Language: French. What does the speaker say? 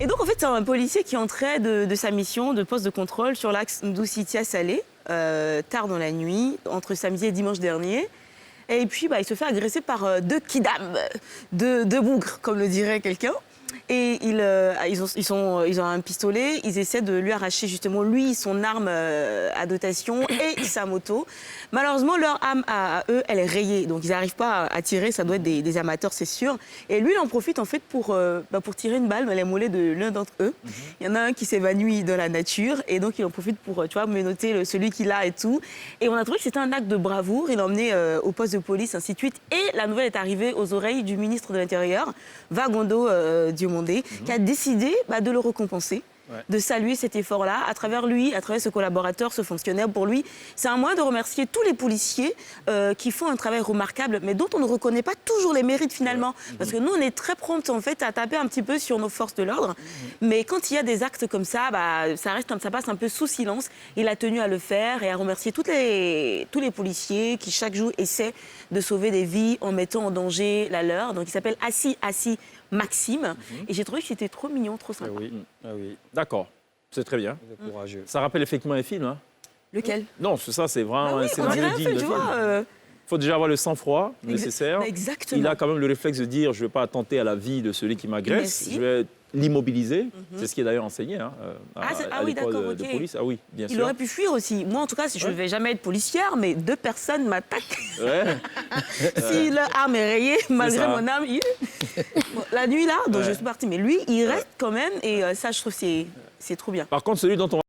Et donc, en fait, c'est un policier qui entrait de sa mission de poste de contrôle sur l'axe Ndoussitia-Salé, tard dans la nuit, entre samedi et dimanche dernier. Et puis, il se fait agresser par deux kidam, deux bougres, comme le dirait quelqu'un. Et ils ont un pistolet, ils essaient de lui arracher justement, lui, son arme à dotation et sa moto. Malheureusement, leur arme à eux, elle est rayée, donc ils n'arrivent pas à tirer, ça doit être des amateurs, c'est sûr. Et lui, il en profite en fait pour tirer une balle dans les mollets de l'un d'entre eux. Il y en a un qui s'évanouit dans la nature, et donc il en profite pour, menotter celui qu'il a et tout. Et on a trouvé que c'était un acte de bravoure, il l'a emmené au poste de police, ainsi de suite. Et la nouvelle est arrivée aux oreilles du ministre de l'Intérieur, Vagondo Diomondé, qui a décidé de le récompenser, de saluer cet effort-là à travers lui, à travers ce collaborateur, ce fonctionnaire. Pour lui, c'est un moyen de remercier tous les policiers qui font un travail remarquable, mais dont on ne reconnaît pas toujours les mérites finalement. Parce que nous, on est très prompts en fait à taper un petit peu sur nos forces de l'ordre, mais quand il y a des actes comme ça, ça passe un peu sous silence. Il a tenu à le faire et à remercier tous les policiers qui chaque jour essaient de sauver des vies en mettant en danger la leur. Donc il s'appelle Assis Maxime, et j'ai trouvé que c'était trop mignon, trop sympa. Ah oui. D'accord, c'est très bien. Courageux. Ça rappelle effectivement un film. Hein. Lequel? Non, ça c'est vraiment Oui, c'est on dirait un digne peu, de tu film. vois. Il faut déjà avoir le sang-froid nécessaire. Exactement. Il a quand même le réflexe de dire je ne vais pas attenter à la vie de celui qui m'agresse, Merci. je vais l'immobiliser. C'est ce qui est d'ailleurs enseigné à oui, l'école d'accord, de ok. police. Ah oui, bien sûr. Il aurait pu fuir aussi. Moi, en tout cas, je ne vais jamais être policière, mais deux personnes m'attaquent. Ouais. Si leur arme est rayée, malgré ça. mon arme, Bon, la nuit, là, donc je suis partie. Mais lui, il reste quand même, et ça, je trouve que c'est trop bien. Par contre, celui dont on